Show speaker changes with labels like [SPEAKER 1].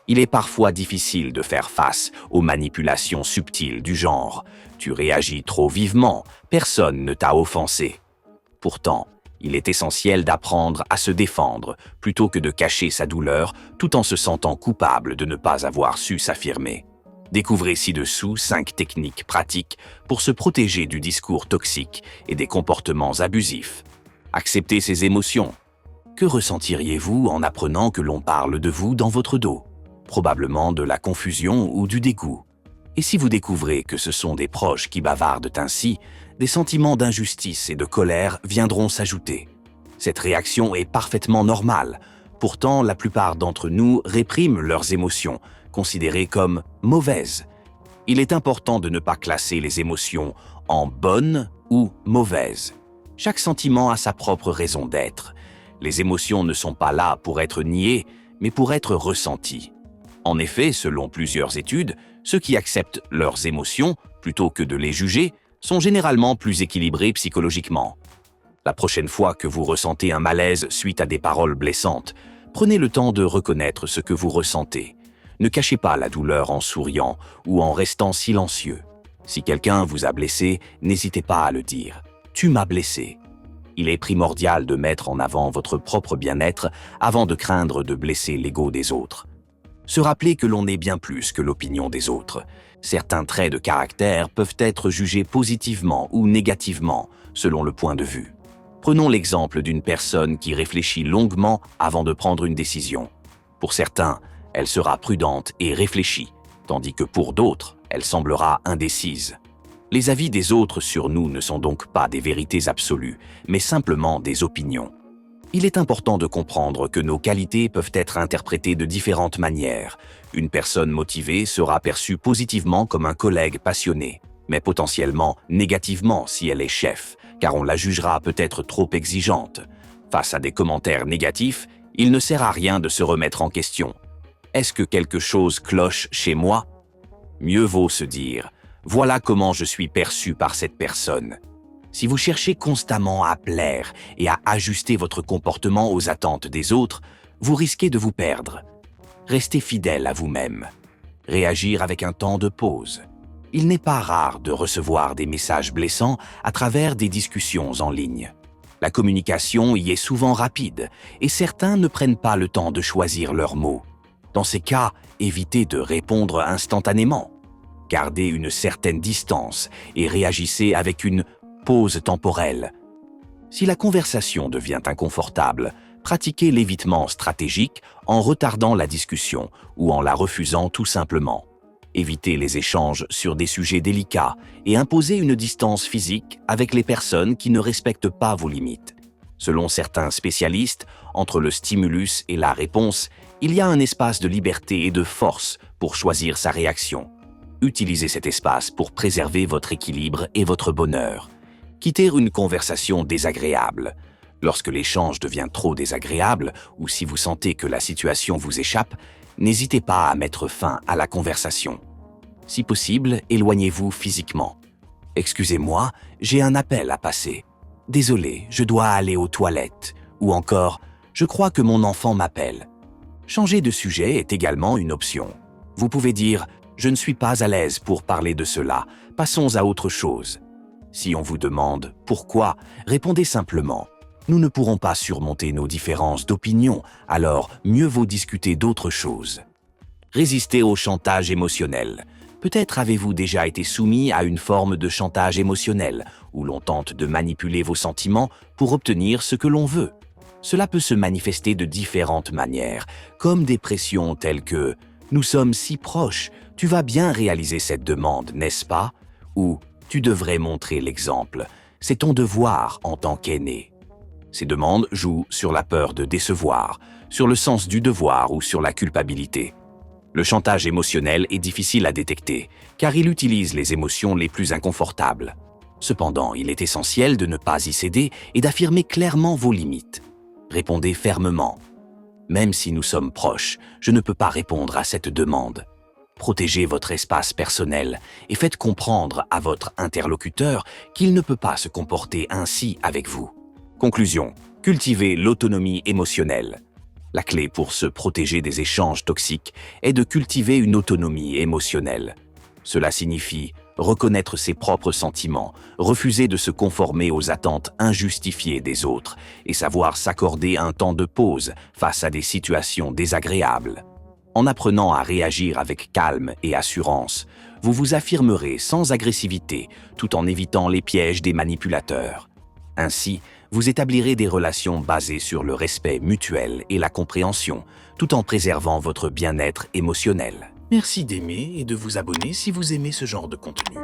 [SPEAKER 1] Il est parfois difficile de faire face aux manipulations subtiles du genre « tu réagis trop vivement, personne ne t'a offensé ». Pourtant, il est essentiel d'apprendre à se défendre plutôt que de cacher sa douleur tout en se sentant coupable de ne pas avoir su s'affirmer. Découvrez ci-dessous 5 techniques pratiques pour se protéger du discours toxique et des comportements abusifs. Acceptez ses émotions. Que ressentiriez-vous en apprenant que l'on parle de vous dans votre dos? Probablement de la confusion ou du dégoût. Et si vous découvrez que ce sont des proches qui bavardent ainsi, des sentiments d'injustice et de colère viendront s'ajouter. Cette réaction est parfaitement normale. Pourtant, la plupart d'entre nous répriment leurs émotions, considérées comme mauvaises. Il est important de ne pas classer les émotions en bonnes ou mauvaises. Chaque sentiment a sa propre raison d'être. Les émotions ne sont pas là pour être niées, mais pour être ressenties. En effet, selon plusieurs études, ceux qui acceptent leurs émotions, plutôt que de les juger, sont généralement plus équilibrés psychologiquement. La prochaine fois que vous ressentez un malaise suite à des paroles blessantes, prenez le temps de reconnaître ce que vous ressentez. Ne cachez pas la douleur en souriant ou en restant silencieux. Si quelqu'un vous a blessé, n'hésitez pas à le dire. « Tu m'as blessé ». Il est primordial de mettre en avant votre propre bien-être avant de craindre de blesser l'ego des autres. Se rappeler que l'on est bien plus que l'opinion des autres. Certains traits de caractère peuvent être jugés positivement ou négativement, selon le point de vue. Prenons l'exemple d'une personne qui réfléchit longuement avant de prendre une décision. Pour certains, elle sera prudente et réfléchie, tandis que pour d'autres, elle semblera indécise. Les avis des autres sur nous ne sont donc pas des vérités absolues, mais simplement des opinions. Il est important de comprendre que nos qualités peuvent être interprétées de différentes manières. Une personne motivée sera perçue positivement comme un collègue passionné, mais potentiellement négativement si elle est chef, car on la jugera peut-être trop exigeante. Face à des commentaires négatifs, il ne sert à rien de se remettre en question. Est-ce que quelque chose cloche chez moi? Mieux vaut se dire « Voilà comment je suis perçu par cette personne ». Si vous cherchez constamment à plaire et à ajuster votre comportement aux attentes des autres, vous risquez de vous perdre. Restez fidèle à vous-même. Réagir avec un temps de pause. Il n'est pas rare de recevoir des messages blessants à travers des discussions en ligne. La communication y est souvent rapide et certains ne prennent pas le temps de choisir leurs mots. Dans ces cas, évitez de répondre instantanément. Gardez une certaine distance et réagissez avec une pause temporelle. Si la conversation devient inconfortable, pratiquez l'évitement stratégique en retardant la discussion ou en la refusant tout simplement. Évitez les échanges sur des sujets délicats et imposez une distance physique avec les personnes qui ne respectent pas vos limites. Selon certains spécialistes, entre le stimulus et la réponse, il y a un espace de liberté et de force pour choisir sa réaction. Utilisez cet espace pour préserver votre équilibre et votre bonheur. Quitter une conversation désagréable. Lorsque l'échange devient trop désagréable ou si vous sentez que la situation vous échappe, n'hésitez pas à mettre fin à la conversation. Si possible, éloignez-vous physiquement. « Excusez-moi, j'ai un appel à passer. Désolé, je dois aller aux toilettes. » Ou encore « Je crois que mon enfant m'appelle. » Changer de sujet est également une option. Vous pouvez dire « Je ne suis pas à l'aise pour parler de cela. Passons à autre chose. » Si on vous demande « Pourquoi ?», répondez simplement « Nous ne pourrons pas surmonter nos différences d'opinion, alors mieux vaut discuter d'autres choses. » Résistez au chantage émotionnel. Peut-être avez-vous déjà été soumis à une forme de chantage émotionnel, où l'on tente de manipuler vos sentiments pour obtenir ce que l'on veut. Cela peut se manifester de différentes manières, comme des pressions telles que « Nous sommes si proches, tu vas bien réaliser cette demande, n'est-ce pas ?» ou « Tu devrais montrer l'exemple, c'est ton devoir en tant qu'aîné. » Ces demandes jouent sur la peur de décevoir, sur le sens du devoir ou sur la culpabilité. Le chantage émotionnel est difficile à détecter, car il utilise les émotions les plus inconfortables. Cependant, il est essentiel de ne pas y céder et d'affirmer clairement vos limites. Répondez fermement. « Même si nous sommes proches, je ne peux pas répondre à cette demande. » Protégez votre espace personnel et faites comprendre à votre interlocuteur qu'il ne peut pas se comporter ainsi avec vous. Conclusion. Cultivez l'autonomie émotionnelle. La clé pour se protéger des échanges toxiques est de cultiver une autonomie émotionnelle. Cela signifie reconnaître ses propres sentiments, refuser de se conformer aux attentes injustifiées des autres et savoir s'accorder un temps de pause face à des situations désagréables. En apprenant à réagir avec calme et assurance, vous vous affirmerez sans agressivité tout en évitant les pièges des manipulateurs. Ainsi, vous établirez des relations basées sur le respect mutuel et la compréhension, tout en préservant votre bien-être émotionnel. Merci d'aimer et de vous abonner si vous aimez ce genre de contenu.